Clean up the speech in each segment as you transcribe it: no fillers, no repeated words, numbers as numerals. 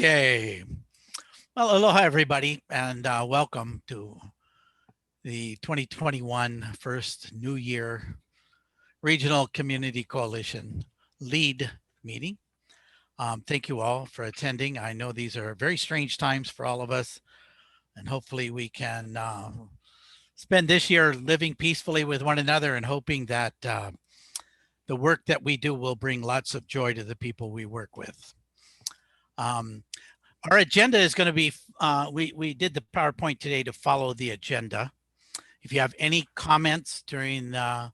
Okay. Well, aloha everybody, and welcome to the 2021 first New Year Regional Community Coalition lead meeting. Thank you all for attending. I know these are very strange times for all of us, and hopefully we can spend this year living peacefully with one another and hoping that the work that we do will bring lots of joy to the people we work with. Our agenda is going to be, we did the PowerPoint today to follow the agenda. If you have any comments during the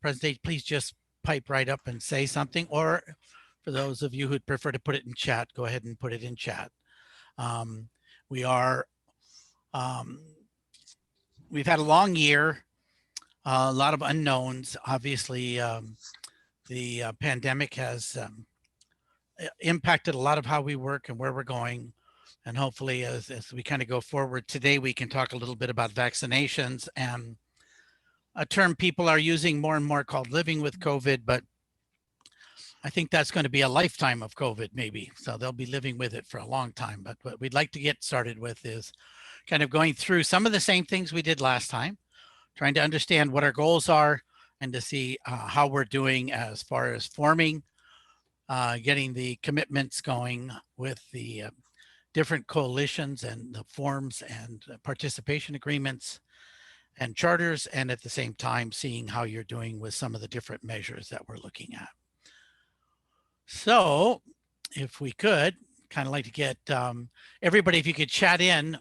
presentation, please just pipe right up and say something. Or for those of you who'd prefer to put it in chat, go ahead and put it in chat. We've had a long year, a lot of unknowns. Obviously, the pandemic has impacted a lot of how we work and where we're going. And hopefully as we kind of go forward today, we can talk a little bit about vaccinations and a term people are using more and more called living with COVID, but I think that's going to be a lifetime of COVID maybe. So they'll be living with it for a long time. But what we'd like to get started with is kind of going through some of the same things we did last time, trying to understand what our goals are and to see how we're doing as far as forming getting the commitments going with the different coalitions and the forms and participation agreements and charters, and at the same time seeing how you're doing with some of the different measures that we're looking at. So if we could kind of like to get everybody, if you could chat in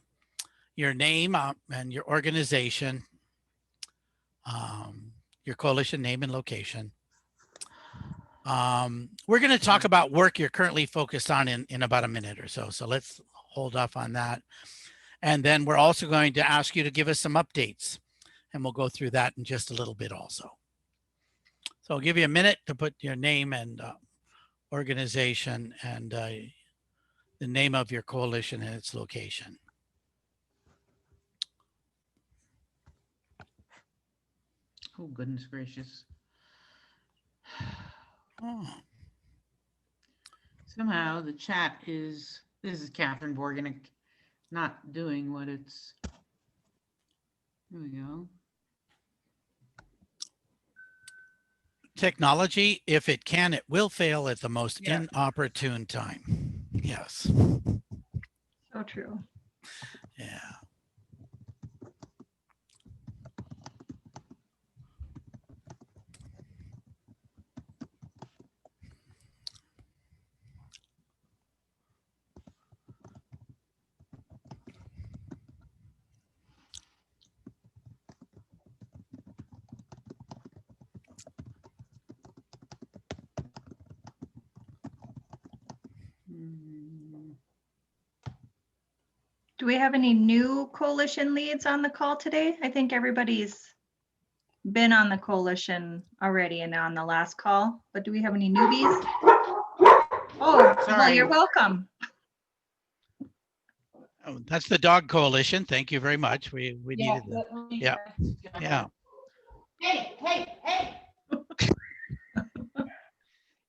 your name and your organization, your coalition name and location. We're going to talk about work you're currently focused on in about a minute or so. So let's hold off on that. And then we're also going to ask you to give us some updates, and we'll go through that in just a little bit also. So I'll give you a minute to put your name and organization and the name of your coalition and its location. Oh, goodness gracious. Oh. Somehow the chat is, this is Catherine Borganic, not doing what it's, here we go. Technology, if it can, it will fail at the most inopportune time. Yes. So true. Yeah. Do we have any new coalition leads on the call today? I think everybody's been on the coalition already and on the last call, but do we have any newbies? Oh, Sorry. well, you're welcome. Oh, that's the dog coalition. Thank you very much. We needed that. Yeah. Yeah. Hey.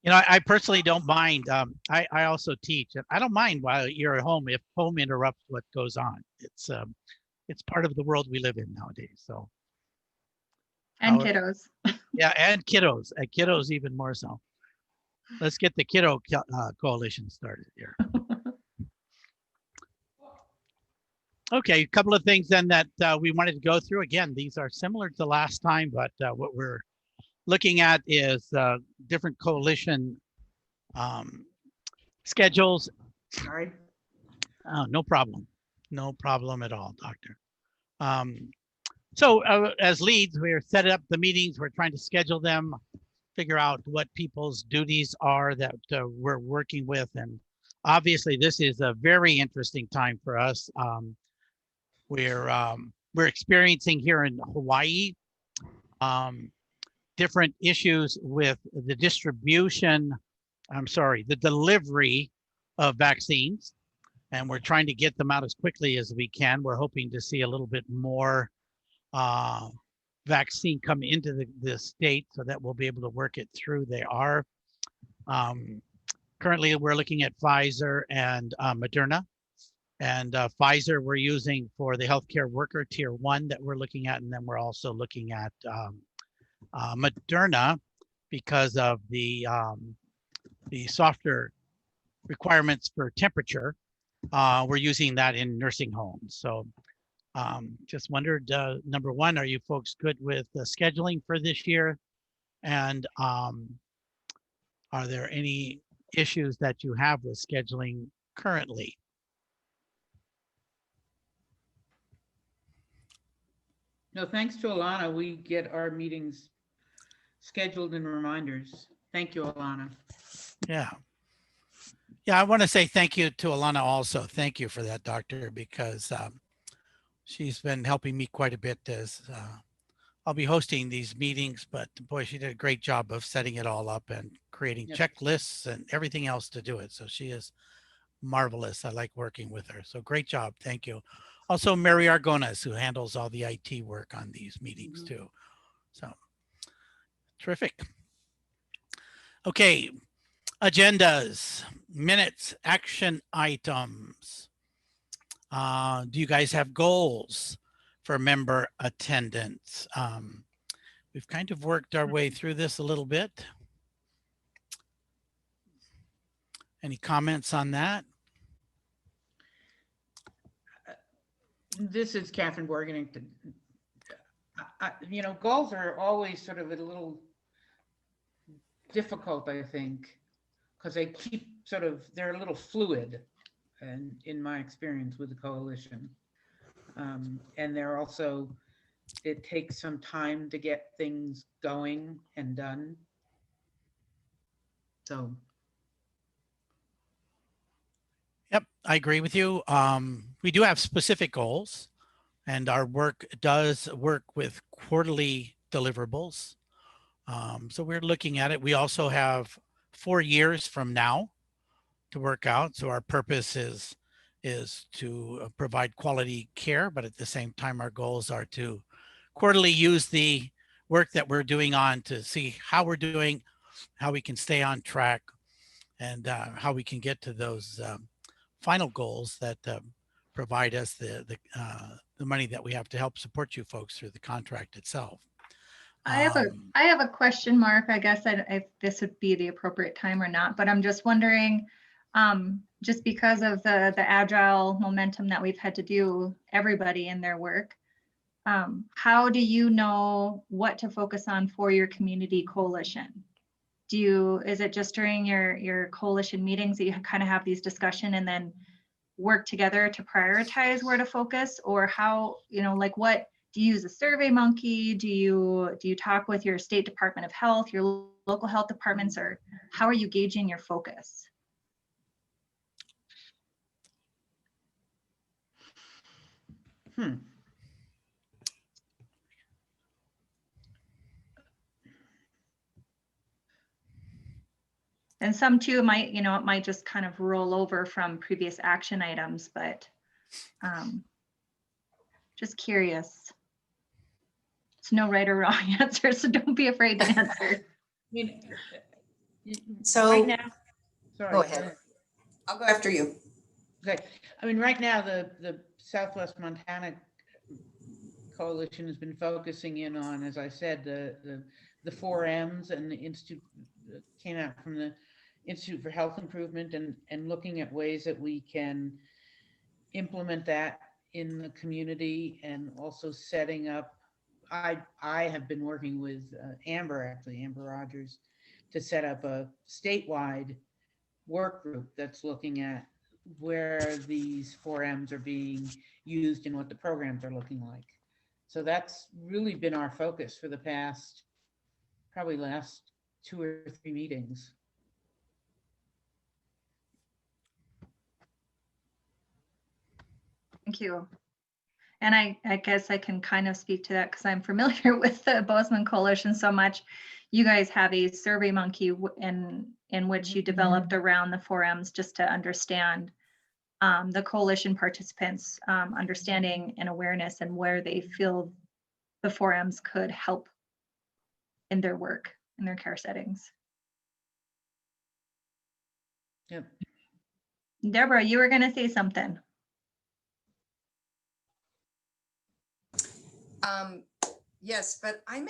You know, I personally don't mind. I also teach, and I don't mind while you're at home if home interrupts what goes on. It's part of the world we live in nowadays. So. And kiddos. Yeah, and kiddos. Kiddos even more so. Let's get the kiddo coalition started here. Okay, a couple of things then that we wanted to go through. Again, these are similar to last time, but what we're looking at is different coalition schedules. Sorry. Oh, no problem. No problem at all, Doctor. So as leads, we're setting up the meetings. We're trying to schedule them, figure out what people's duties are that we're working with. And obviously, this is a very interesting time for us. We're experiencing here in Hawaii different issues with the the delivery of vaccines, and we're trying to get them out as quickly as we can. We're hoping to see a little bit more vaccine come into the state so that we'll be able to work it through. They are Currently, we're looking at Pfizer and Moderna. And Pfizer we're using for the healthcare worker tier 1 that we're looking at. And then we're also looking at Moderna because of the softer requirements for temperature. We're using that in nursing homes. So just wondered, number one, are you folks good with the scheduling for this year? And are there any issues that you have with scheduling currently? No, thanks to Alana, we get our meetings scheduled and reminders. Thank you, Alana. Yeah. Yeah, I want to say thank you to Alana also. Thank you for that, doctor, because she's been helping me quite a bit as I'll be hosting these meetings, but boy, she did a great job of setting it all up and creating Yep. checklists and everything else to do it. So she is marvelous. I like working with her. So great job. Thank you. Also, Mary Argonas, who handles all the IT work on these meetings too. So terrific. Okay, agendas, minutes, action items. Do you guys have goals for member attendance? We've kind of worked our way through this a little bit. Any comments on that? This is Catherine Borgen. Goals are always sort of a little difficult, I think, because they keep they're a little fluid, and in my experience with the coalition. And they're also, it takes some time to get things going and done. So. Yep, I agree with you. We do have specific goals, and our work does work with quarterly deliverables. So we're looking at it. We also have 4 years from now to work out. So our purpose is to provide quality care, but at the same time, our goals are to quarterly use the work that we're doing on to see how we're doing, how we can stay on track, and how we can get to those final goals that provide us the money that we have to help support you folks through the contract itself. I have a question, Mark. I guess if this would be the appropriate time or not, but I'm just wondering, just because of the agile momentum that we've had to do everybody in their work, how do you know what to focus on for your community coalition? Is it just during your coalition meetings that you kind of have these discussion and then work together to prioritize where to focus, or how, what do you use a Survey Monkey? Do you talk with your state Department of Health, your local health departments, or how are you gauging your focus? And some too might, it might just kind of roll over from previous action items, but just curious. It's no right or wrong answer, so don't be afraid to answer. So right now, sorry, go ahead. I'll go after you. Okay. Right now, the Southwest Montana Coalition has been focusing in on, as I said, the 4 M's, and the institute came out from the Institute for Health Improvement, and looking at ways that we can implement that in the community, and also setting up. I have been working with Amber Rogers, to set up a statewide work group that's looking at where these 4 M's are being used and what the programs are looking like. So that's really been our focus for the past, probably last 2 or 3 meetings. Thank you. And I guess I can kind of speak to that because I'm familiar with the Bozeman Coalition so much. You guys have a Survey Monkey in which you developed around the 4 M's, just to understand the coalition participants' understanding and awareness, and where they feel the 4 M's could help in their work, in their care settings. Yep. Deborah, you were going to say something. Yes, but I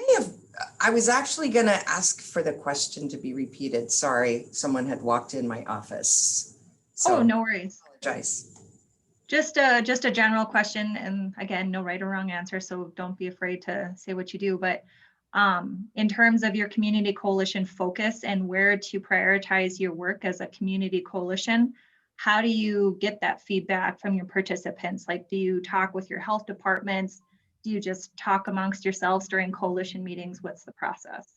was actually going to ask for the question to be repeated. Sorry, someone had walked in my office. So Oh, no worries. apologize. Just a general question, and again, no right or wrong answer, so don't be afraid to say what you do. But in terms of your community coalition focus and where to prioritize your work as a community coalition, how do you get that feedback from your participants? Like, do you talk with your health departments? Do you just talk amongst yourselves during coalition meetings? What's the process?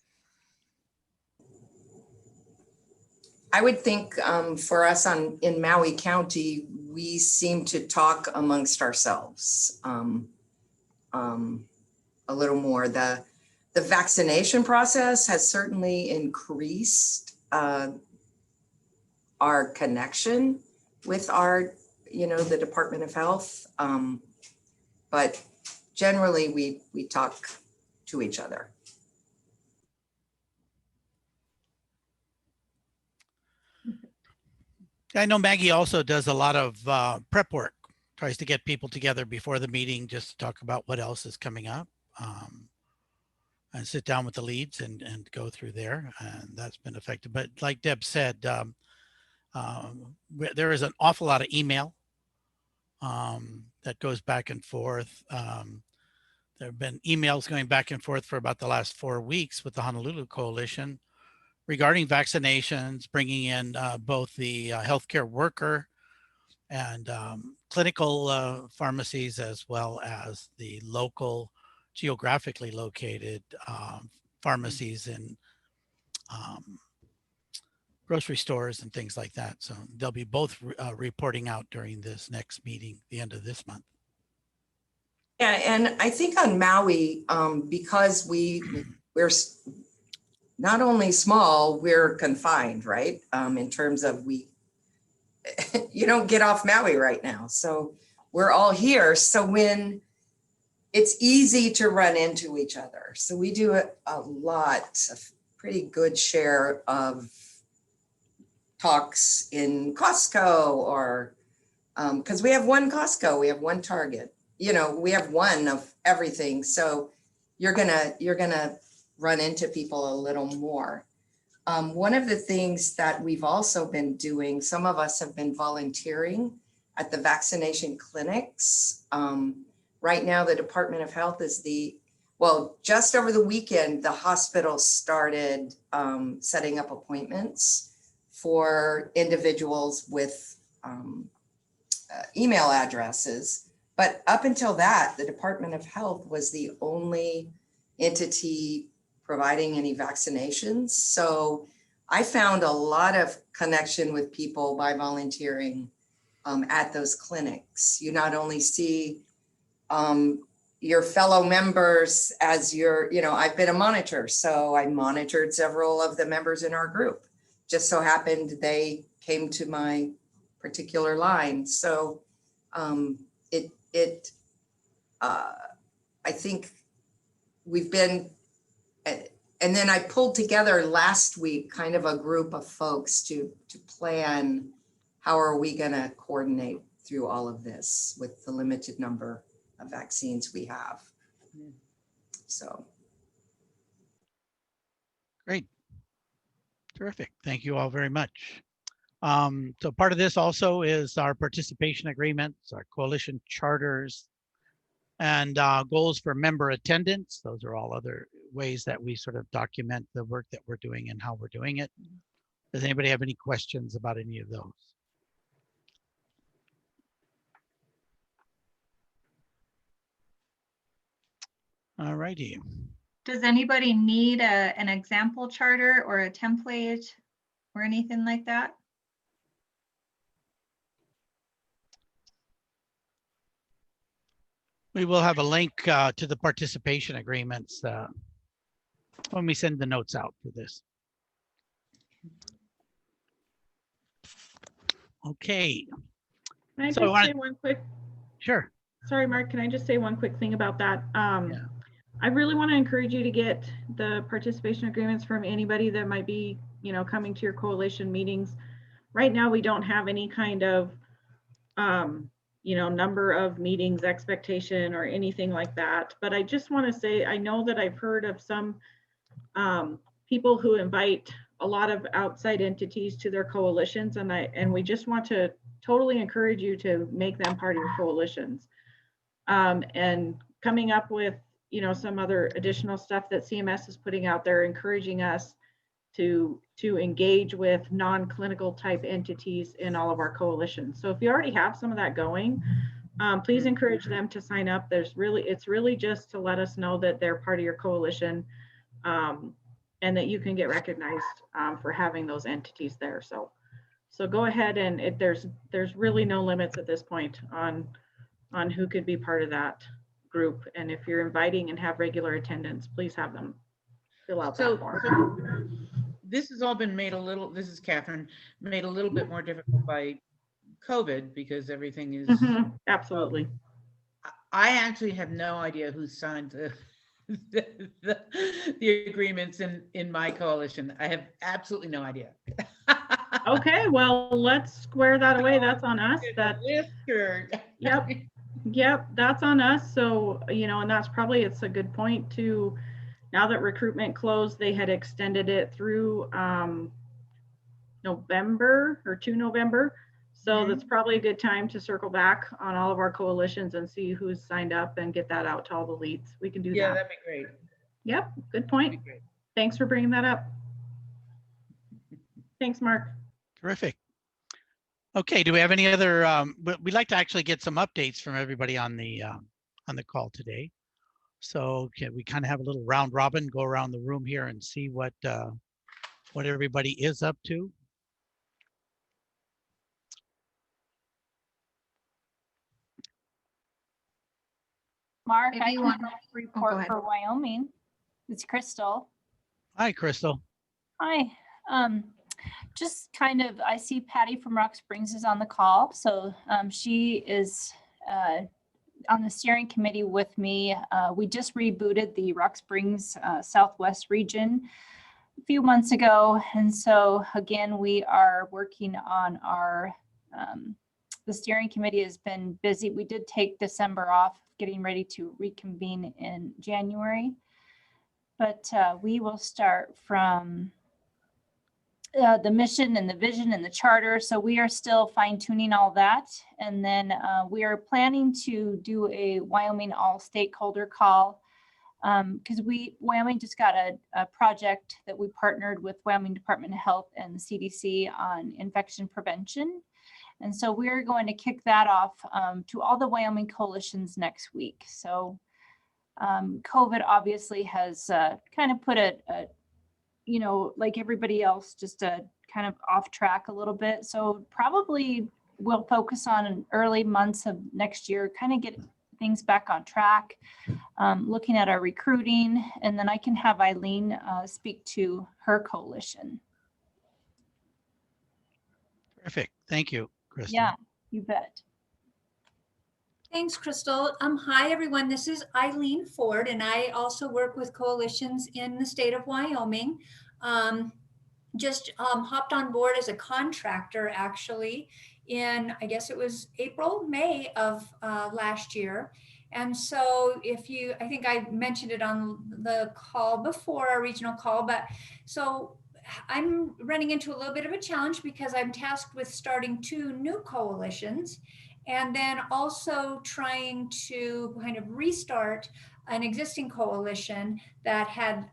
I would think for us in Maui County, we seem to talk amongst ourselves a little more. The vaccination process has certainly increased our connection with the Department of Health. But generally we talk to each other. I know Maggie also does a lot of prep work, tries to get people together before the meeting just to talk about what else is coming up, and sit down with the leads and go through there. And that's been effective. But like Deb said, there is an awful lot of email that goes back and forth. There have been emails going back and forth for about the last 4 weeks with the Honolulu Coalition regarding vaccinations, bringing in both the healthcare worker and clinical pharmacies, as well as the local geographically located pharmacies and grocery stores and things like that. So they'll be both reporting out during this next meeting, the end of this month. Yeah, and I think on Maui, because we're not only small, we're confined, right? In terms of you don't get off Maui right now. So we're all here. So when it's easy to run into each other. So we do a pretty good share of talks in Costco or because we have one Costco, we have one Target, we have one of everything. So you're gonna run into people a little more. One of the things that we've also been doing, some of us have been volunteering at the vaccination clinics. Right now, the Department of Health is just over the weekend, the hospital started setting up appointments for individuals with email addresses. But up until that, the Department of Health was the only entity providing any vaccinations. So I found a lot of connection with people by volunteering at those clinics. You not only see your fellow members as I've been a monitor, so I monitored several of the members in our group. Just so happened they came to my particular line. So I think we've been, and then I pulled together last week kind of a group of folks to plan how are we going to coordinate through all of this with the limited number of vaccines we have. So. Great. Terrific. Thank you all very much. So part of this also is our participation agreements, our coalition charters, and goals for member attendance. Those are all other ways that we sort of document the work that we're doing and how we're doing it. Does anybody have any questions about any of those? All righty. Does anybody need an example charter or a template or anything like that? We will have a link to the participation agreements when we send the notes out for this. Okay. Can I So just say one quick? Sure. Sorry, Mark, can I just say one quick thing about that? I really want to encourage you to get the participation agreements from anybody that might be, coming to your coalition meetings. right now we don't have any kind of, number of meetings expectation or anything like that. But I just want to say, I know that I've heard of some people who invite a lot of outside entities to their coalitions, and we just want to totally encourage you to make them part of your coalitions. And coming up with, some other additional stuff that CMS is putting out there, encouraging us to engage with non-clinical type entities in all of our coalitions. So if you already have some of that going, please encourage them to sign up. It's really just to let us know that they're part of your coalition, and that you can get recognized for having those entities there. So go ahead, and there's really no limits at this point on who could be part of that group. And if you're inviting and have regular attendance, please have them fill out that form. This has all been made this is Catherine, made a little bit more difficult by COVID because everything is. Absolutely. I actually have no idea who signed the agreements in my coalition. I have absolutely no idea. Okay, well, let's square that away. That's on us. Yep, that's on us. So, and that's probably, it's a good point to, now that recruitment closed, they had extended it through November or to November. So that's probably a good time to circle back on all of our coalitions and see who's signed up and get that out to all the leads. We can do that. Yeah, that'd be great. Yep, good point. Thanks for bringing that up. Thanks, Mark. Terrific. Okay, do we have any other, we'd like to actually get some updates from everybody on the call today. So can we kind of have a little round robin, go around the room here and see what everybody is up to? Mark, Maybe I you can want- report ahead. for Wyoming. It's Crystal. Hi, Crystal. Hi. Just kind of, I see Patty from Rock Springs is on the call. So she is on the steering committee with me. We just rebooted the Rock Springs Southwest region a few months ago. And so again, we are working on our, the steering committee has been busy. We did take December off, getting ready to reconvene in January. But we will start from the mission and the vision and the charter. So we are still fine tuning all that. And then we are planning to do a Wyoming all stakeholder call because Wyoming just got a project that we partnered with Wyoming Department of Health and the CDC on infection prevention. And so we're going to kick that off to all the Wyoming coalitions next week. So COVID obviously has kind of put like everybody else, just kind of off track a little bit. So probably we'll focus on early months of next year, kind of get things back on track, looking at our recruiting, and then I can have Eileen speak to her coalition. Perfect. Thank you, Crystal. Yeah, you bet. Thanks, Crystal. Hi, everyone. This is Eileen Ford, and I also work with coalitions in the state of Wyoming. Just hopped on board as a contractor, actually, in, I guess it was May of last year. And so I think I mentioned it on the call before, our regional call, but so I'm running into a little bit of a challenge because I'm tasked with starting 2 new coalitions, and then also trying to kind of restart an existing coalition that had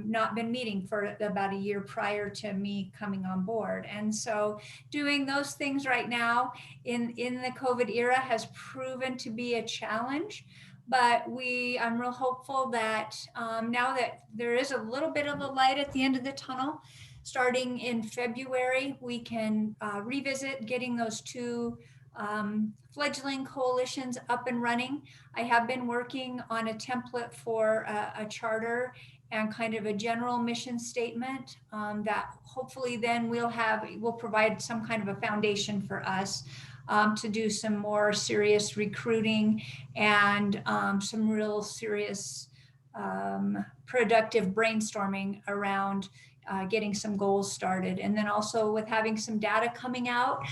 not been meeting for about a year prior to me coming on board. And so doing those things right now in the COVID era has proven to be a challenge. But I'm real hopeful that now that there is a little bit of a light at the end of the tunnel, starting in February, we can revisit getting those 2 fledgling coalitions up and running. I have been working on a template for a charter and kind of a general mission statement that hopefully then we'll provide some kind of a foundation for us to do some more serious recruiting and some real serious productive brainstorming around getting some goals started. And then also with having some data coming out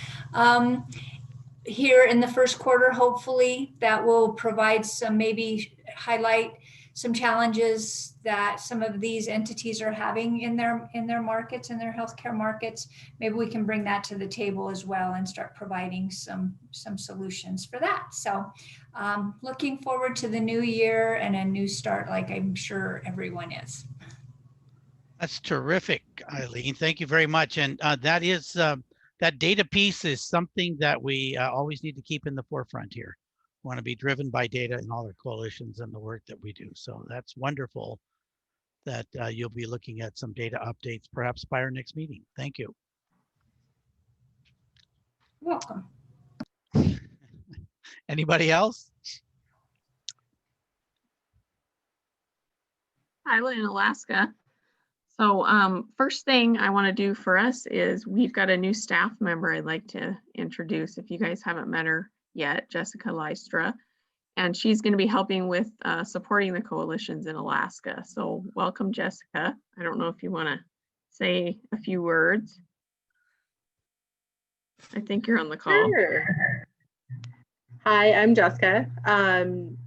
here in the first quarter, hopefully that will provide some, maybe highlight some challenges that some of these entities are having in their markets, in their healthcare markets. Maybe we can bring that to the table as well and start providing some solutions for that. So looking forward to the new year and a new start, like I'm sure everyone is. That's terrific, Eileen. Thank you very much. And that is that data piece is something that we always need to keep in the forefront here. We want to be driven by data in all our coalitions and the work that we do. So that's wonderful that you'll be looking at some data updates, perhaps by our next meeting. Thank you. Welcome. Anybody else? I live in Alaska. So first thing I want to do for us is we've got a new staff member I'd like to introduce. If you guys haven't met her yet, Jessica Lystra, and she's going to be helping with supporting the coalitions in Alaska. So welcome, Jessica. I don't know if you want to say a few words. I think you're on the call. Sure. Hi, I'm Jessica.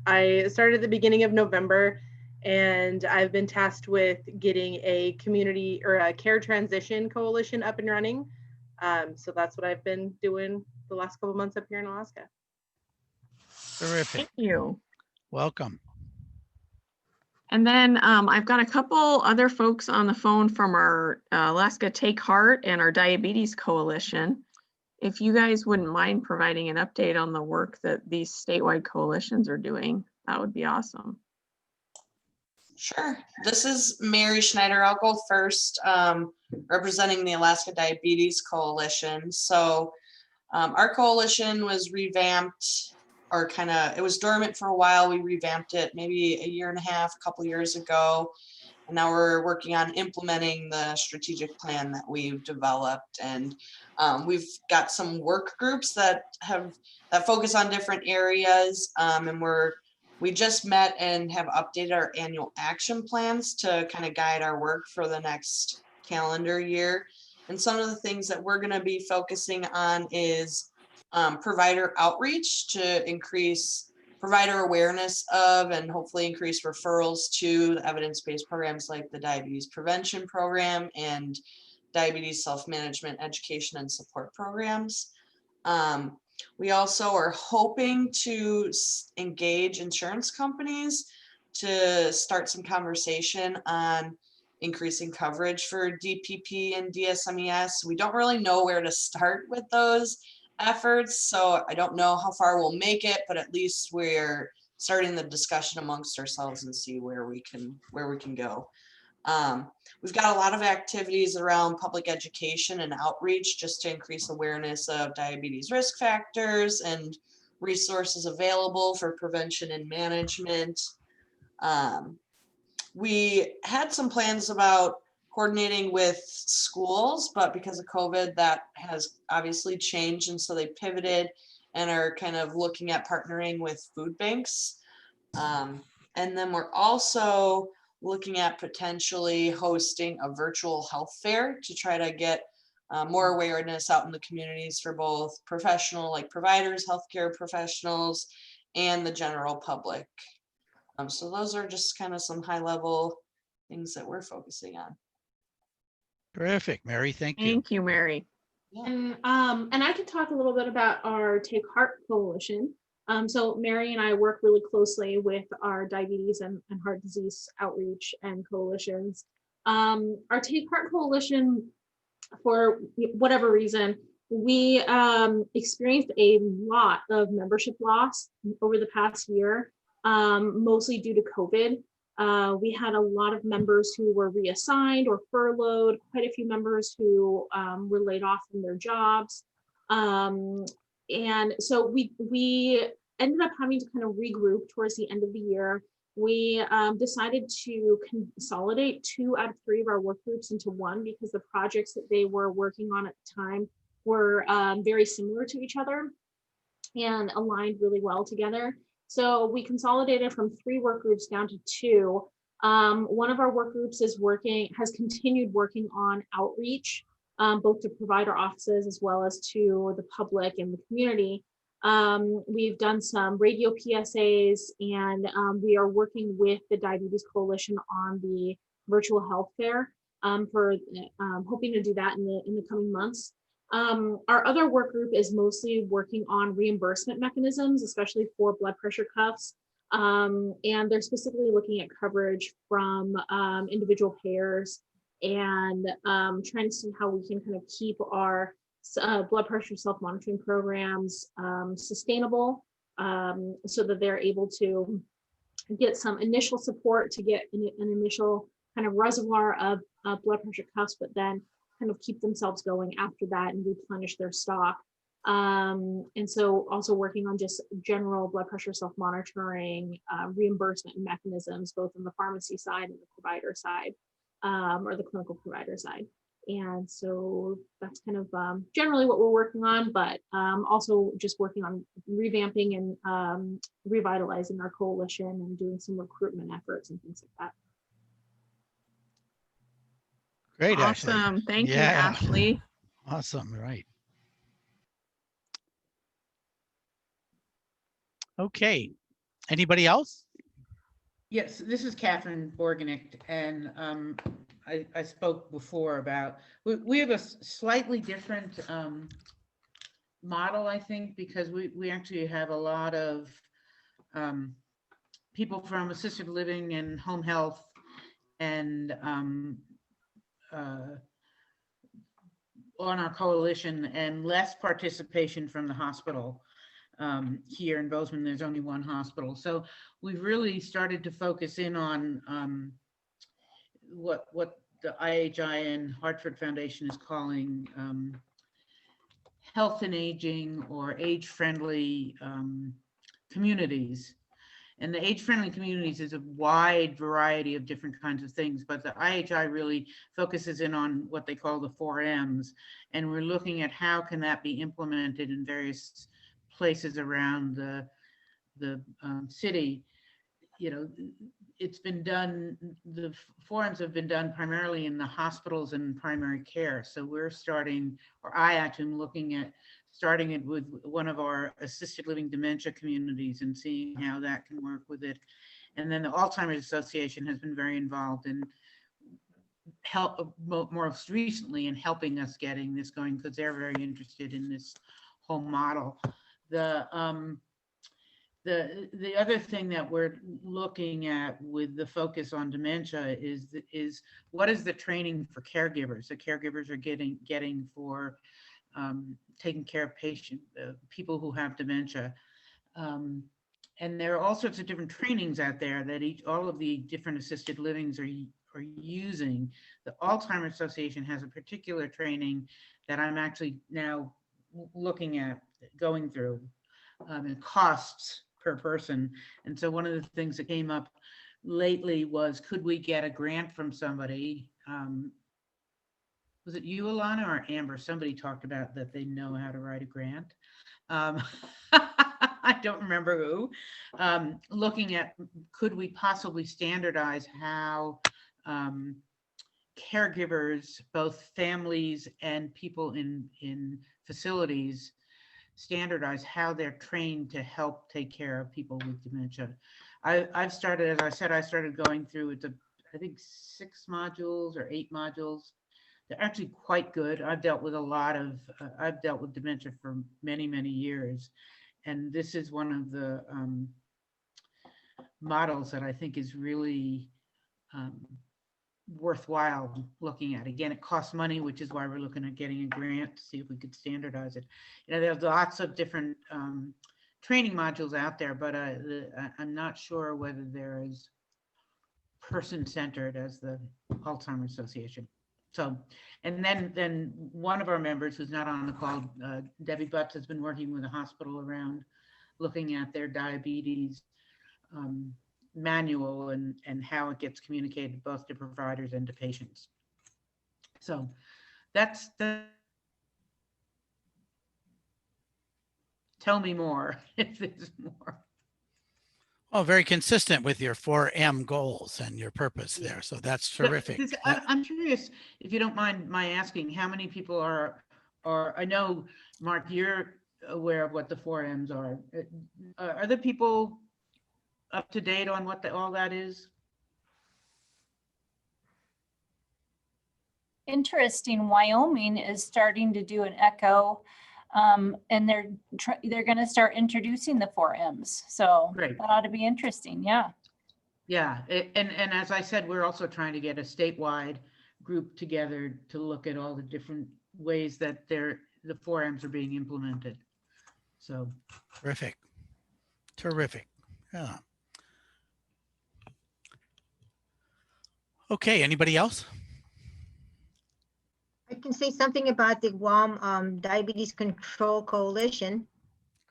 I started at the beginning of November, and I've been tasked with getting a community or a care transition coalition up and running. So that's what I've been doing the last couple months up here in Alaska. Terrific. Thank you. Welcome. And then I've got a couple other folks on the phone from our Alaska Take Heart and our Diabetes Coalition. If you guys wouldn't mind providing an update on the work that these statewide coalitions are doing, that would be awesome. Sure. This is Mary Schneider. I'll go first, representing the Alaska Diabetes Coalition. So our coalition was revamped, or it was dormant for a while. We revamped it maybe a year and a half, a couple years ago. And now we're working on implementing the strategic plan that we've developed. And we've got some work groups that focus on different areas. And we just met and have updated our annual action plans to kind of guide our work for the next calendar year. And some of the things that we're going to be focusing on is provider outreach to increase provider awareness of and hopefully increase referrals to the evidence-based programs like the Diabetes Prevention Program and Diabetes Self-Management Education and Support Programs. We also are hoping to engage insurance companies to start some conversation on increasing coverage for DPP and DSMES. We don't really know where to start with those efforts, so I don't know how far we'll make it, but at least we're starting the discussion amongst ourselves and see where we can go. We've got a lot of activities around public education and outreach just to increase awareness of diabetes risk factors and resources available for prevention and management. We had some plans about coordinating with schools, but because of COVID, that has obviously changed. And so they pivoted and are kind of looking at partnering with food banks. And then we're also looking at potentially hosting a virtual health fair to try to get more awareness out in the communities for both professional, like providers, healthcare professionals, and the general public. So those are just kind of some high level things that we're focusing on. Terrific, Mary. Thank you. Thank you, Mary. Yeah. And I can talk a little bit about our Take Heart Coalition. So Mary and I work really closely with our diabetes and heart disease outreach and coalitions. Our Take Heart Coalition, for whatever reason, we experienced a lot of membership loss over the past year, mostly due to COVID. We had a lot of members who were reassigned or furloughed, quite a few members who were laid off from their jobs. And so we ended up having to kind of regroup towards the end of the year. We decided to consolidate 2 out of 3 of our work groups into one because the projects that they were working on at the time were very similar to each other and aligned really well together. So we consolidated from 3 work groups down to 2. One of our work groups has continued working on outreach, both to provider offices as well as to the public and the community. We've done some radio PSAs, and we are working with the Diabetes Coalition on the virtual health fair, for hoping to do that in the coming months. Our other work group is mostly working on reimbursement mechanisms, especially for blood pressure cuffs. And they're specifically looking at coverage from individual payers, and trying to see how we can kind of keep our blood pressure self-monitoring programs sustainable, so that they're able to get some initial support to get an initial kind of reservoir of blood pressure cuffs, but then kind of keep themselves going after that and replenish their stock. And so also working on just general blood pressure self-monitoring, reimbursement mechanisms, both on the pharmacy side and the provider side, or the clinical provider side. And so that's kind of generally what we're working on, but also just working on revamping and revitalizing our coalition and doing some recruitment efforts and things like that. Great, Ashley. Awesome. Thank you, Yeah. Ashley. Awesome, right. Okay, anybody else? Yes, this is Catherine Borganick, and I spoke before about, we have a slightly different model, I think, because we actually have a lot of people from assisted living and home health and on our coalition, and less participation from the hospital. Here in Bozeman, there's only one hospital. So we've really started to focus in on what the IHI and Hartford Foundation is calling health and aging, or age-friendly communities. And the age-friendly communities is a wide variety of different kinds of things, but the IHI really focuses in on what they call the 4 M's. And we're looking at how can that be implemented in various places around the city. You know, it's been done, the forums have been done primarily in the hospitals and primary care. So we're starting, or I actually am looking at starting it with one of our assisted living dementia communities and seeing how that can work with it. And then the Alzheimer's Association has been very involved in help, most recently, in helping us getting this going, because they're very interested in this whole model. The other thing that we're looking at with the focus on dementia is what is the training for caregivers? The caregivers are getting for taking care of people who have dementia. And there are all sorts of different trainings out there that all of the different assisted livings are using. The Alzheimer's Association has a particular training that I'm actually now looking at going through, and costs per person. And so one of the things that came up lately was, could we get a grant from somebody? Was it you, Alana, or Amber? Somebody talked about that they know how to write a grant. I don't remember who. Looking at, could we possibly standardize how caregivers, both families and people in facilities, standardize how they're trained to help take care of people with dementia. I've started, as I said, I started going through, I think 6 modules or 8 modules. They're actually quite good. I've dealt with dementia for many, many years. And this is one of the models that I think is really worthwhile looking at. Again, it costs money, which is why we're looking at getting a grant to see if we could standardize it. You know, there's lots of different training modules out there, but I'm not sure whether they're as person-centered as the Alzheimer's Association. So, and then one of our members who's not on the call, Debbie Butts, has been working with a hospital around looking at their diabetes manual and how it gets communicated both to providers and to patients. So that's tell me more if there's more. Oh, very consistent with your 4M goals and your purpose there. So that's But terrific. I'm curious, if you don't mind my asking, how many people are, I know, Mark, you're aware of what the 4Ms are. Are the people up to date on what all that is? Interesting, Wyoming is starting to do an echo, and they're going to start introducing the 4Ms. So Great. that ought to be interesting. Yeah. Yeah, and as I said, we're also trying to get a statewide group together to look at all the different ways that the 4Ms are being implemented. So Terrific. Terrific. Yeah. Okay, anybody else? I can say something about the Guam Diabetes Control Coalition.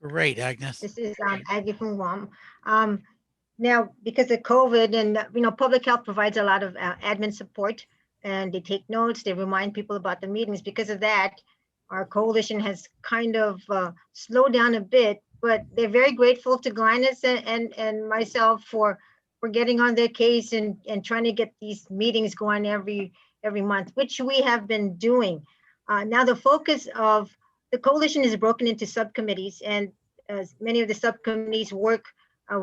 Great, Agnes. This is Aggie from Guam. Now, because of COVID and, public health provides a lot of admin support, and they take notes, they remind people about the meetings. Because of that, our coalition has kind of slowed down a bit, but they're very grateful to Glynis and myself for getting on their case and trying to get these meetings going every month, which we have been doing. Now the focus of the coalition is broken into subcommittees, and many of the subcommittees work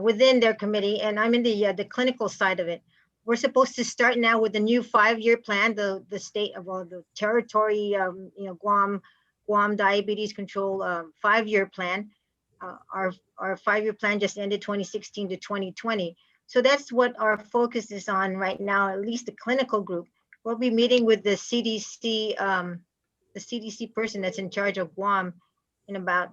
within their committee, and I'm in the clinical side of it. We're supposed to start now with the new 5-year plan, the state of the territory, Guam Diabetes Control 5-year plan. Our 5-year plan just ended 2016 to 2020. So that's what our focus is on right now, at least the clinical group. We'll be meeting with the CDC person that's in charge of Guam in about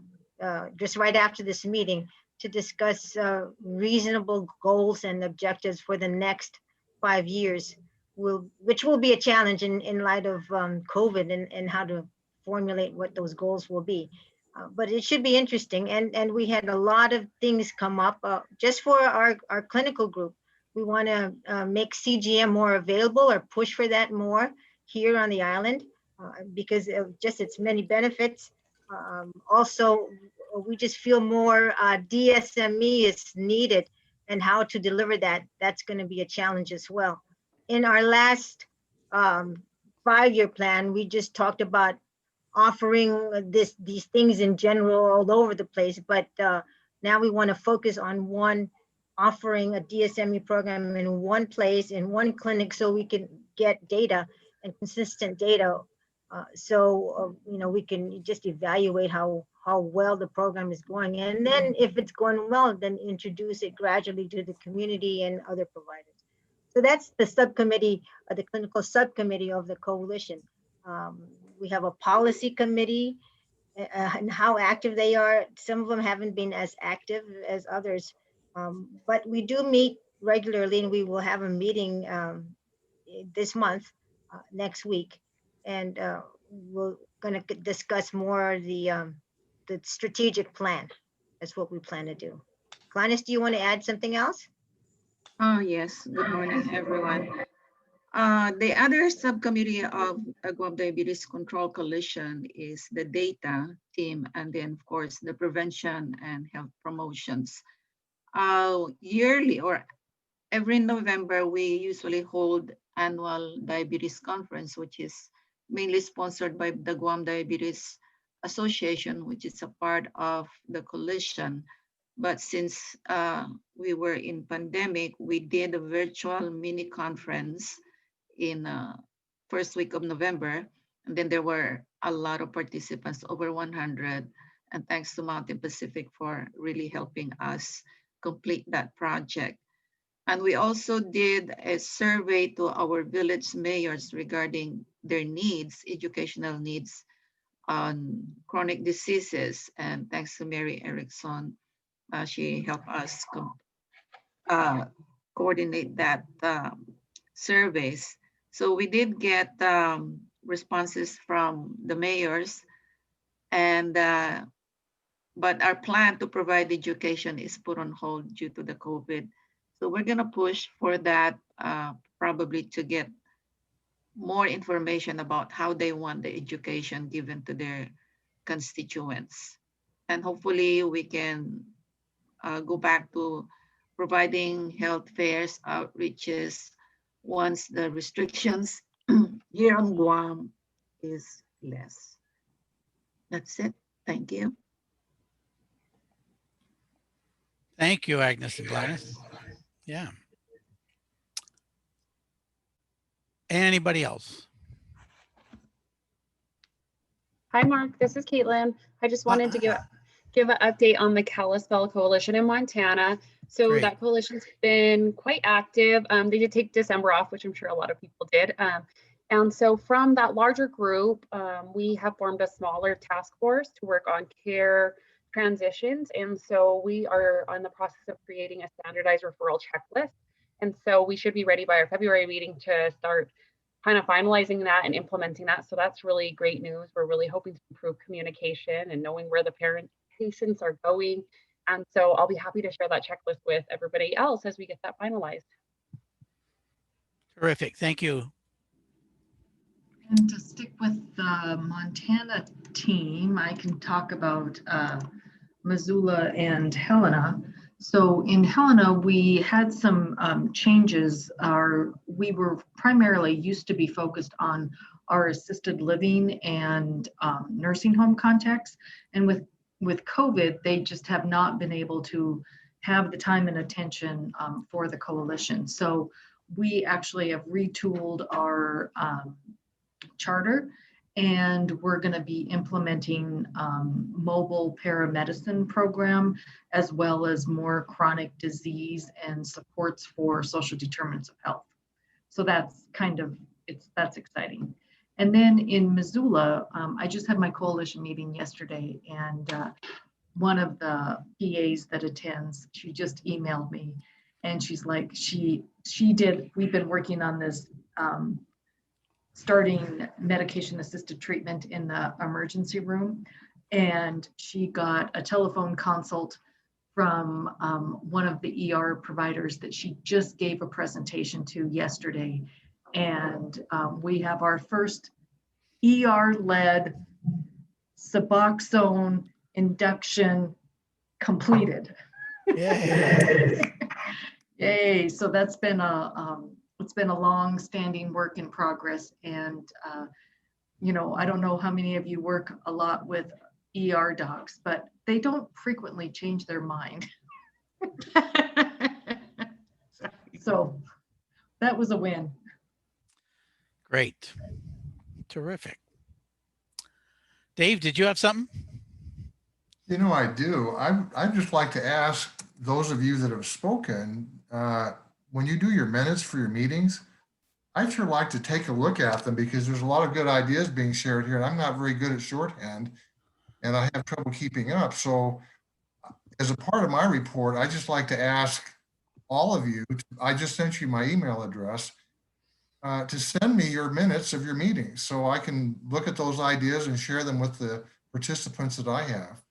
just right after this meeting to discuss reasonable goals and objectives for the next 5 years, which will be a challenge in light of COVID and how to formulate what those goals will be. But it should be interesting. And we had a lot of things come up just for our clinical group. We want to make CGM more available or push for that more here on the island because of just its many benefits. Also, we just feel more DSME is needed, and how to deliver that's going to be a challenge as well. In our last 5-year plan, we just talked about offering these things in general all over the place, but now we want to focus on offering a DSME program in one place, in one clinic, so we can get data and consistent data. We can just evaluate how well the program is going. And then if it's going well, then introduce it gradually to the community and other providers. So that's the subcommittee, the clinical subcommittee of the coalition. We have a policy committee and how active they are. Some of them haven't been as active as others, but we do meet regularly, and we will have a meeting this month, next week. And we're going to discuss more the strategic plan. That's what we plan to do. Glynis, do you want to add something else? Oh, yes. Good morning, everyone. The other subcommittee of Guam Diabetes Control Coalition is the data team, and then, of course, the prevention and health promotions. Yearly or every November, we usually hold annual diabetes conference, which is mainly sponsored by the Guam Diabetes Association, which is a part of the coalition. But since we were in pandemic, we did a virtual mini conference in first week of November. And then there were a lot of participants, over 100. And thanks to Mountain Pacific for really helping us complete that project. And we also did a survey to our village mayors regarding their needs, educational needs on chronic diseases. And thanks to Mary Erickson, she helped us coordinate that surveys. So we did get responses from the mayors, and but our plan to provide education is put on hold due to the COVID. So we're gonna push for that probably to get more information about how they want the education given to their constituents. And hopefully we can go back to providing health fairs, outreaches, once the restrictions here on Guam is less. That's it. Thank you. Thank you, Agnes and Gladys. Yeah. Anybody else? Hi, Mark. This is Caitlin. I just wanted to give an update on the Kalispell Coalition in Montana. So Great. that coalition's been quite active. They did take December off, which I'm sure a lot of people did. And so from that larger group, we have formed a smaller task force to work on care transitions. And so we are on the process of creating a standardized referral checklist. And so we should be ready by our February meeting to start kind of finalizing that and implementing that. So that's really great news. We're really hoping to improve communication and knowing where the patients are going. And so I'll be happy to share that checklist with everybody else as we get that finalized. Terrific. Thank you. And to stick with the Montana team, I can talk about Missoula and Helena. So in Helena, we had some changes. We were primarily used to be focused on our assisted living and nursing home contacts. And with COVID, they just have not been able to have the time and attention for the coalition. So we actually have retooled our charter, and we're going to be implementing mobile paramedicine program, as well as more chronic disease and supports for social determinants of health. So that's that's exciting. And then in Missoula, I just had my coalition meeting yesterday, and one of the PAs that attends, she just emailed me, and she's like, we've been working on this starting medication assisted treatment in the emergency room. And she got a telephone consult from one of the ER providers that she just gave a presentation to yesterday. And we have our first ER-led Suboxone induction completed. Yay. Yay. So that's been it's been a long standing work in progress. And, I don't know how many of you work a lot with ER docs, but they don't frequently change their mind. So that was a win. Great. Terrific. Dave, did you have something? I do. I'd just like to ask those of you that have spoken, when you do your minutes for your meetings, I'd sure like to take a look at them, because there's a lot of good ideas being shared here, and I'm not very good at shorthand, and I have trouble keeping up. So as a part of my report, I just like to ask all of you, I just sent you my email address, to send me your minutes of your meetings so I can look at those ideas and share them with the participants that I have.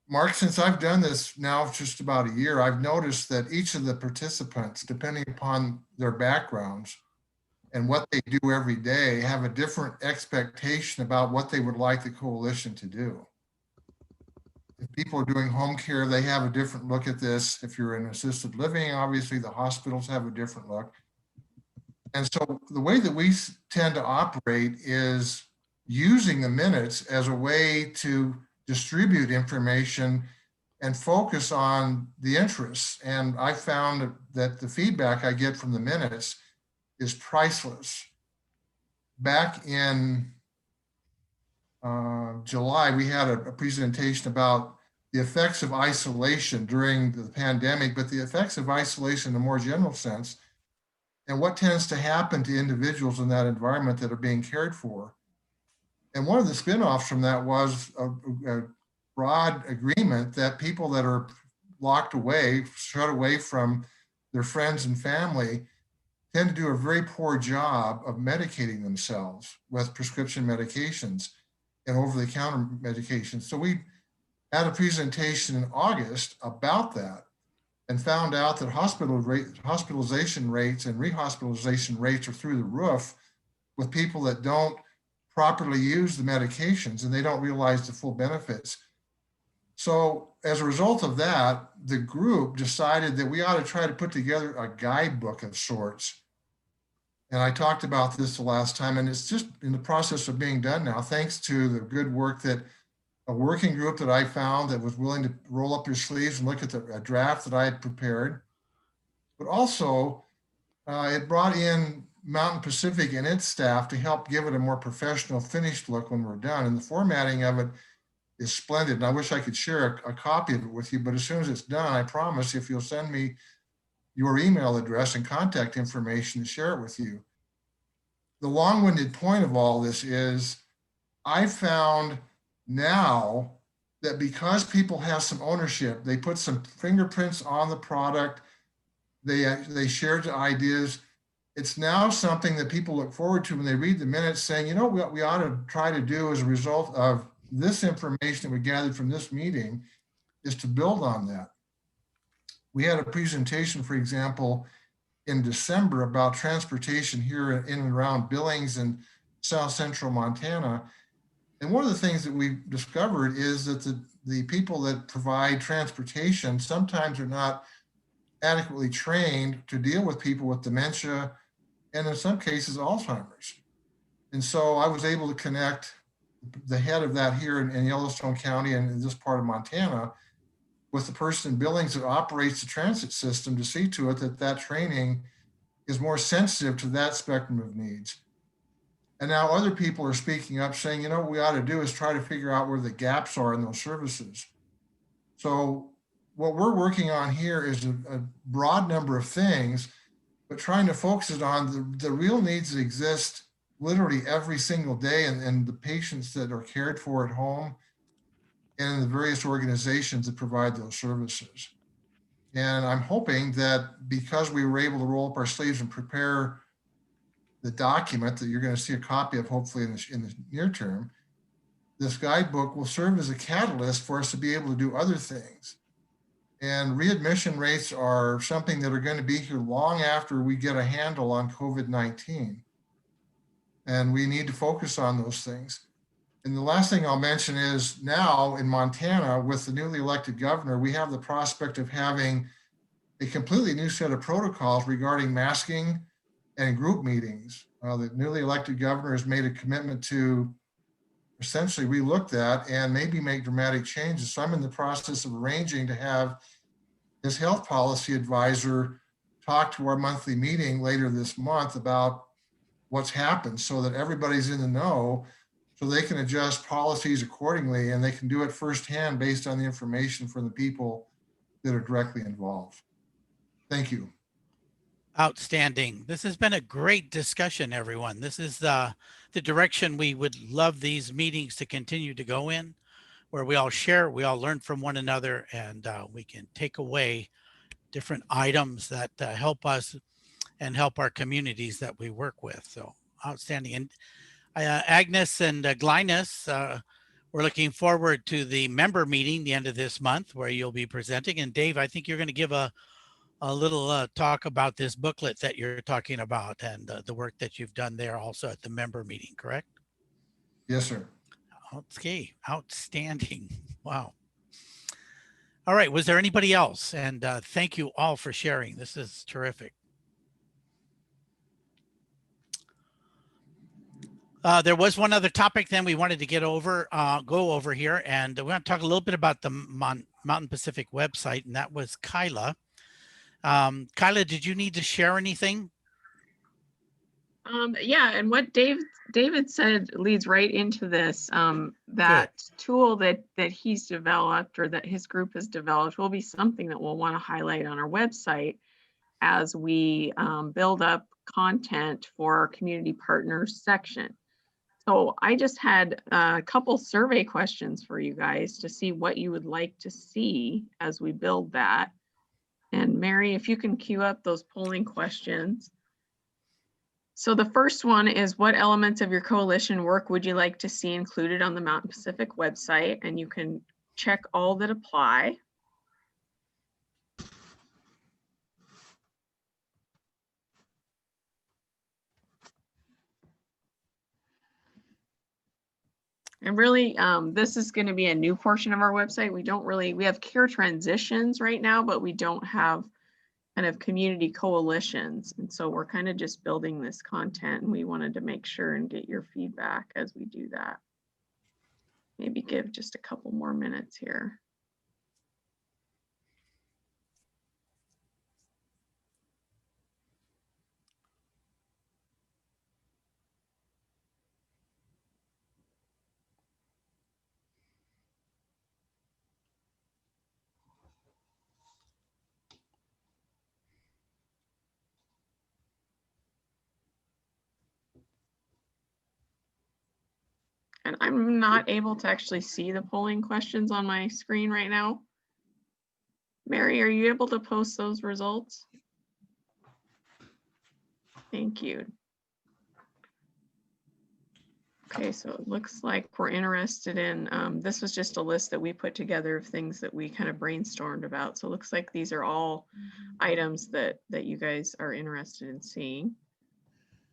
Mark, since I've done this now just about a year, I've noticed that each of the participants, depending upon their backgrounds and what they do every day, have a different expectation about what they would like the coalition to do. If people are doing home care, they have a different look at this. If you're in assisted living, obviously the hospitals have a different look. And so the way that we tend to operate is using the minutes as a way to distribute information and focus on the interests. And I found that the feedback I get from the minutes is priceless. Back in July, we had a presentation about the effects of isolation during the pandemic, but the effects of isolation in a more general sense, and what tends to happen to individuals in that environment that are being cared for. And one of the spinoffs from that was a broad agreement that people that are locked away, shut away from their friends and family, tend to do a very poor job of medicating themselves with prescription medications and over-the-counter medications. So we had a presentation in August about that and found out that hospitalization rates and rehospitalization rates are through the roof with people that don't properly use the medications and they don't realize the full benefits. So as a result of that, the group decided that we ought to try to put together a guidebook of sorts. And I talked about this the last time, and it's just in the process of being done now, thanks to the good work that a working group that I found that was willing to roll up your sleeves and look at a draft that I had prepared. But also, it brought in Mountain Pacific and its staff to help give it a more professional finished look when we're done. And the formatting of it is splendid. And I wish I could share a copy of it with you, but as soon as it's done, I promise if you'll send me your email address and contact information to share it with you. The long-winded point of all this is I found now that because people have some ownership, they put some fingerprints on the product, they shared the ideas. It's now something that people look forward to when they read the minutes saying, you know, what we ought to try to do as a result of this information that we gathered from this meeting is to build on that. We had a presentation, for example, in December about transportation here in and around Billings and South Central Montana. And one of the things that we discovered is that the people that provide transportation sometimes are not adequately trained to deal with people with dementia and in some cases Alzheimer's. And so I was able to connect the head of that here in Yellowstone County and in this part of Montana with the person in Billings that operates the transit system to see to it that that training is more sensitive to that spectrum of needs. And now other people are speaking up saying, you know, what we ought to do is try to figure out where the gaps are in those services. So what we're working on here is a broad number of things, but trying to focus it on the real needs that exist literally every single day and the patients that are cared for at home and the various organizations that provide those services. And I'm hoping that because we were able to roll up our sleeves and prepare the document that you're going to see a copy of hopefully in the near term, this guidebook will serve as a catalyst for us to be able to do other things. And readmission rates are something that are going to be here long after we get a handle on COVID-19. And we need to focus on those things. And the last thing I'll mention is now in Montana, with the newly elected governor, we have the prospect of having a completely new set of protocols regarding masking and group meetings. The newly elected governor has made a commitment to essentially relook that and maybe make dramatic changes. So I'm in the process of arranging to have his health policy advisor talk to our monthly meeting later this month about what's happened so that everybody's in the know so they can adjust policies accordingly and they can do it firsthand based on the information from the people that are directly involved. Thank you. Outstanding. This has been a great discussion, everyone. This is the direction we would love these meetings to continue to go in, where we all share, we all learn from one another, and we can take away different items that help us and help our communities that we work with. So outstanding. And Agnes and Glynis, we're looking forward to the member meeting the end of this month where you'll be presenting. And Dave, I think you're going to give a little talk about this booklet that you're talking about and the work that you've done there also at the member meeting, correct? Yes, sir. Okay, outstanding. Wow. All right, was there anybody else? And thank you all for sharing. This is terrific. There was one other topic then we wanted to go over here, and we want to talk a little bit about the Mountain Pacific website, and that was Kyla. Kyla, did you need to share anything? Yeah, and what David said leads right into this. That tool that he's developed or that his group has developed will be something that we'll want to highlight on our website as we build up content for our community partners section. So I just had a couple survey questions for you guys to see what you would like to see as we build that. And Mary, if you can queue up those polling questions. So the first one is, what elements of your coalition work would you like to see included on the Mountain Pacific website? And you can check all that apply. And really, this is going to be a new portion of our website. We have care transitions right now, but we don't have kind of community coalitions. And so we're kind of just building this content, and we wanted to make sure and get your feedback as we do that. Maybe give just a couple more minutes here. And I'm not able to actually see the polling questions on my screen right now. Mary, are you able to post those results? Thank you. Okay, so it looks like we're interested in, this was just a list that we put together of things that we kind of brainstormed about. So it looks like these are all items that you guys are interested in seeing.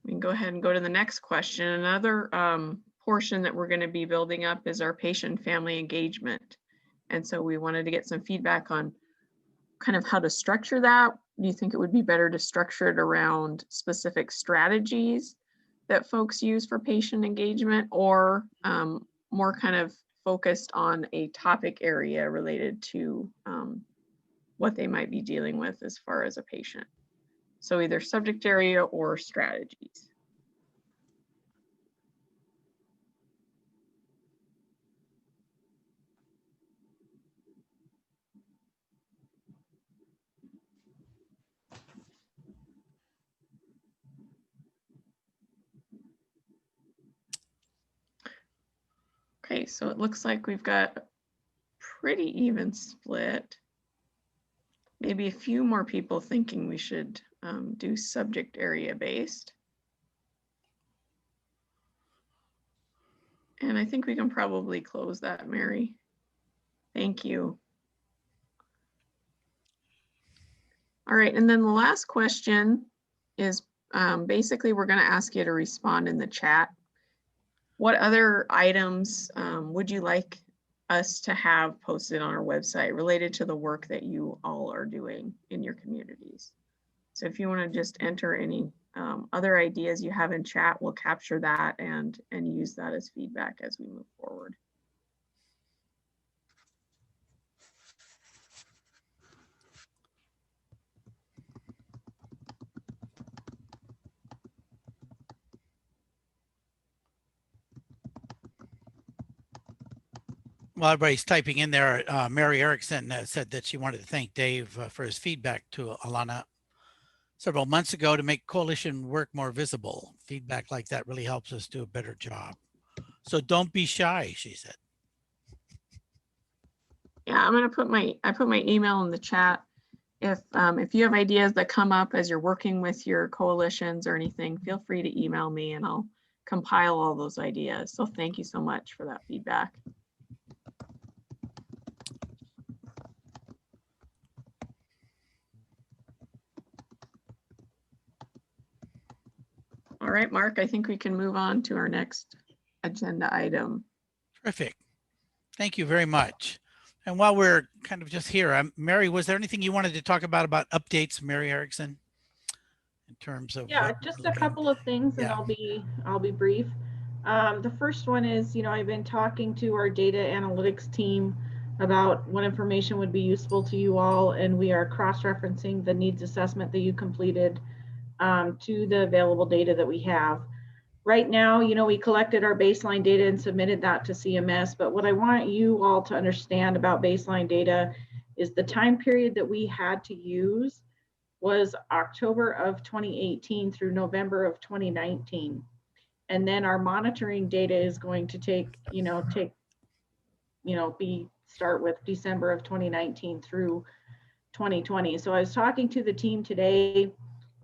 We can go ahead and go to the next question. Another portion that we're going to be building up is our patient and family engagement. And so we wanted to get some feedback on kind of how to structure that. Do you think it would be better to structure it around specific strategies that folks use for patient engagement, or more kind of focused on a topic area related to what they might be dealing with as far as a patient? So either subject area or strategies. Okay, so it looks like we've got a pretty even split. Maybe a few more people thinking we should do subject area based. And I think we can probably close that, Mary. Thank you. All right, and then the last question is basically we're going to ask you to respond in the chat. What other items would you like us to have posted on our website related to the work that you all are doing in your communities? So if you want to just enter any other ideas you have in chat, we'll capture that and use that as feedback as we move forward. While everybody's typing in there, Mary Erickson said that she wanted to thank Dave for his feedback to Alana several months ago to make coalition work more visible. Feedback like that really helps us do a better job. So don't be shy, she said. Yeah, I'm gonna put I put my email in the chat. If you have ideas that come up as you're working with your coalitions or anything, feel free to email me and I'll compile all those ideas. So thank you so much for that feedback. All right, Mark, I think we can move on to our next agenda item. Terrific. Thank you very much. And while we're kind of just here, Mary, was there anything you wanted to talk about updates, Mary Erickson, in terms of? Yeah, just a couple of things, and I'll be brief. The first one is, I've been talking to our data analytics team about what information would be useful to you all, and we are cross-referencing the needs assessment that you completed to the available data that we have. Right now, we collected our baseline data and submitted that to CMS, but what I want you all to understand about baseline data is the time period that we had to use was October of 2018 through November of 2019. And then our monitoring data is going to start with December of 2019 through 2020. So I was talking to the team today,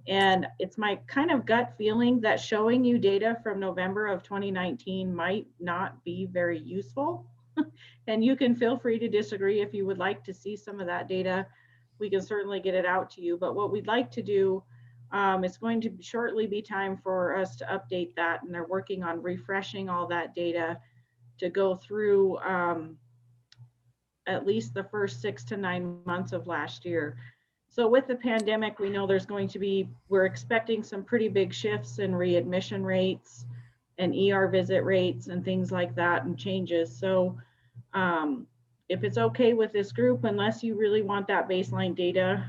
and it's my kind of gut feeling that showing you data from November of 2019 might not be very useful. And you can feel free to disagree. If you would like to see some of that data, we can certainly get it out to you. But what we'd like to do, it's going to shortly be time for us to update that. And they're working on refreshing all that data to go through at least the first 6 to 9 months of last year. So with the pandemic, we know we're expecting some pretty big shifts in readmission rates and ER visit rates and things like that, and changes. So if it's okay with this group, unless you really want that baseline data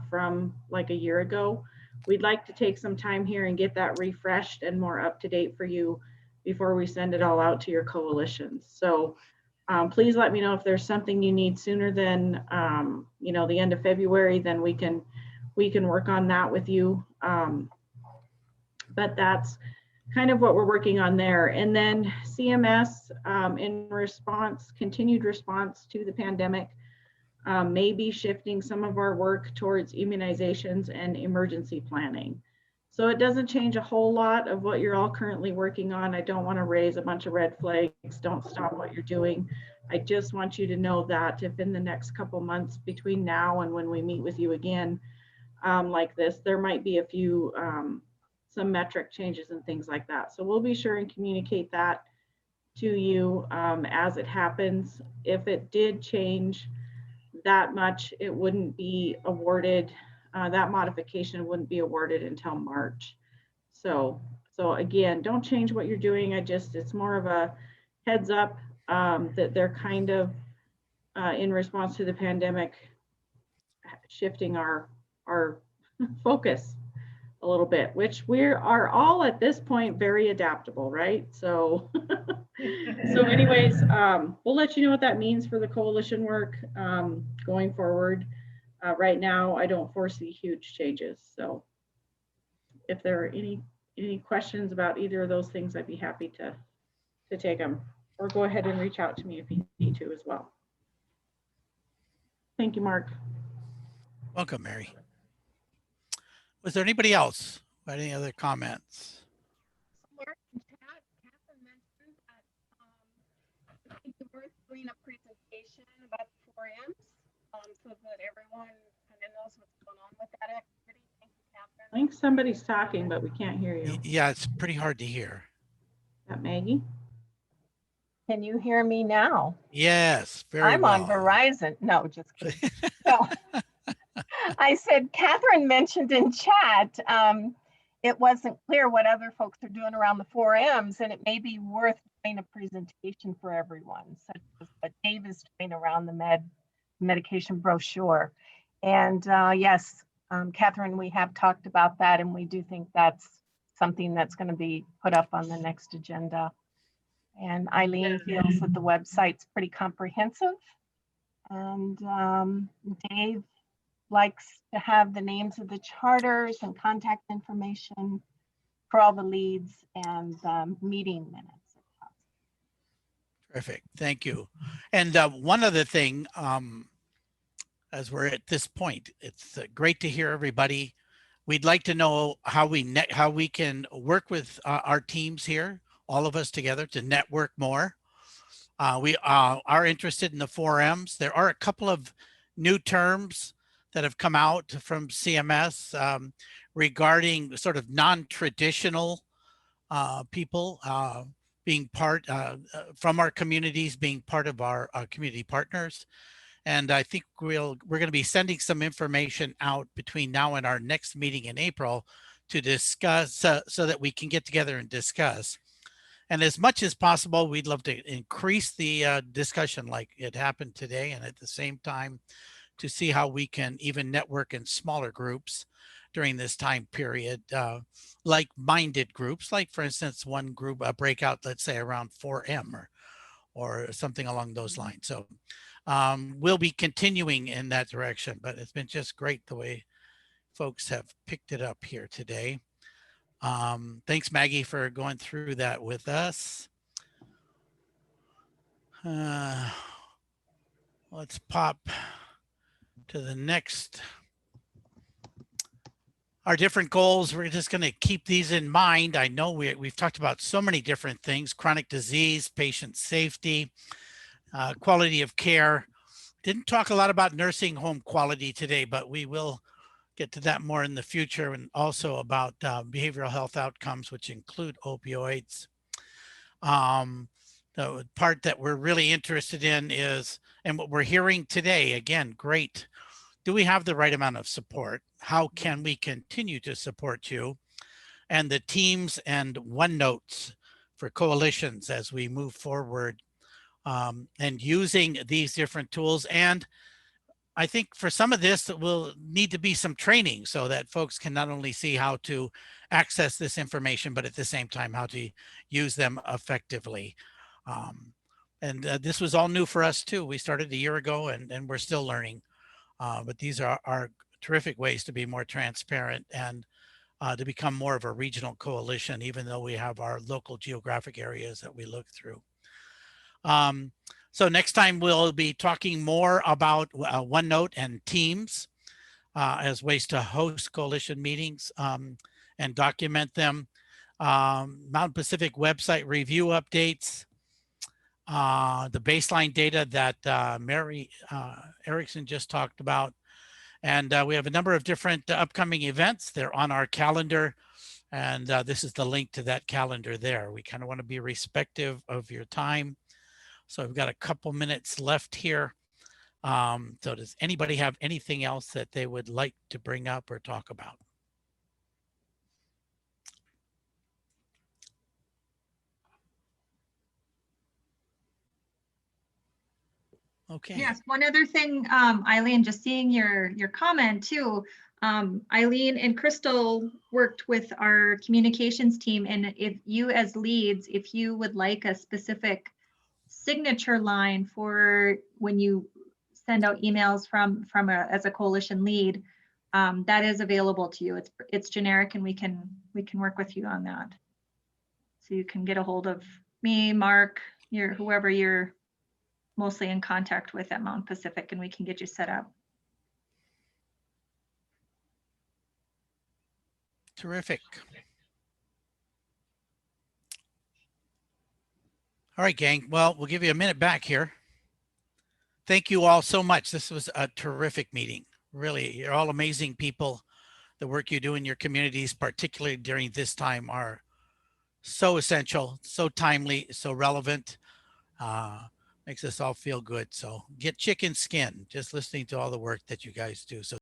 from like a year ago, we'd like to take some time here and get that refreshed and more up to date for you before we send it all out to your coalitions. So please let me know if there's something you need sooner than the end of February, then we can work on that with you. But that's kind of what we're working on there. And then CMS in continued response to the pandemic, may be shifting some of our work towards immunizations and emergency planning. So it doesn't change a whole lot of what you're all currently working on. I don't want to raise a bunch of red flags. Don't stop what you're doing. I just want you to know that if in the next couple months between now and when we meet with you again like this, there might be a few some metric changes and things like that. So we'll be sure and communicate that to you as it happens. If it did change that much, it wouldn't be awarded, that modification wouldn't be awarded until March. So again, don't change what you're doing. It's more of a heads up that they're kind of in response to the pandemic, shifting our focus a little bit, which we are all at this point very adaptable, right? So anyways, we'll let you know what that means for the coalition work going forward. Right now, I don't foresee huge changes. So if there are any questions about either of those things, I'd be happy to take them, or go ahead and reach out to me if you need to as well. Thank you, Mark. Welcome, Mary. Was there anybody else? Any other comments? Mark and Chad, Catherine mentioned that I think it's worth doing a presentation about the 4Ms so that everyone kind of knows what's going on with that activity. Thank you, Catherine. I think somebody's talking, but we can't hear you. Yeah, it's pretty hard to hear. Is that Maggie? Can you hear me now? Yes, very I'm well. on Verizon. No, just kidding. So I said, Catherine mentioned in chat, it wasn't clear what other folks are doing around the 4Ms, and it may be worth doing a presentation for everyone, such as what Dave is doing around the medication brochure. And yes, Catherine, we have talked about that, and we do think that's something that's going to be put up on the next agenda. And Eileen feels that the website's pretty comprehensive. And Dave likes to have the names of the charters and contact information for all the leads and meeting minutes. Terrific, thank you. And one other thing, as we're at this point, it's great to hear everybody. We'd like to know how we can work with our teams here, all of us together, to network more. We are interested in the 4Ms. There are a couple of new terms that have come out from CMS regarding sort of non-traditional people being part from our communities, being part of our community partners. And I think we're going to be sending some information out between now and our next meeting in April to discuss so that we can get together and discuss. And as much as possible, we'd love to increase the discussion like it happened today, and at the same time to see how we can even network in smaller groups during this time period, like-minded groups, like for instance, one group, a breakout, let's say around 4M or something along those lines. So we'll be continuing in that direction, but it's been just great the way folks have picked it up here today. Thanks, Maggie, for going through that with us. Let's pop to the next. Our different goals, we're just going to keep these in mind. I know we've talked about so many different things: chronic disease, patient safety, quality of care. Didn't talk a lot about nursing home quality today, but we will get to that more in the future, and also about behavioral health outcomes, which include opioids. The part that we're really interested in is, and what we're hearing today, again, great. Do we have the right amount of support? How can we continue to support you? And the teams and OneNotes for coalitions as we move forward, and using these different tools. And I think for some of this, it will need to be some training so that folks can not only see how to access this information, but at the same time, how to use them effectively. And this was all new for us too. We started a year ago and we're still learning. But these are terrific ways to be more transparent and to become more of a regional coalition, even though we have our local geographic areas that we look through. So next time we'll be talking more about OneNote and Teams as ways to host coalition meetings and document them. Mountain Pacific website review updates, the baseline data that Mary Erickson just talked about. And we have a number of different upcoming events. They're on our calendar. And this is the link to that calendar there. We kind of want to be respectful of your time. So we've got a couple minutes left here. So does anybody have anything else that they would like to bring up or talk about? Okay. Yes, one other thing, Eileen, just seeing your comment too. Eileen and Crystal worked with our communications team, and if you as leads, if you would like a specific signature line for when you send out emails as a coalition lead, that is available to you. It's generic, and we can work with you on that. So you can get a hold of me, Mark, whoever you're mostly in contact with at Mountain Pacific, and we can get you set up. Terrific. All right, gang. Well, we'll give you a minute back here. Thank you all so much. This was a terrific meeting. Really, you're all amazing people. The work you do in your communities, particularly during this time, are so essential, so timely, so relevant. Makes us all feel good. So get chicken skin just listening to all the work that you guys do. So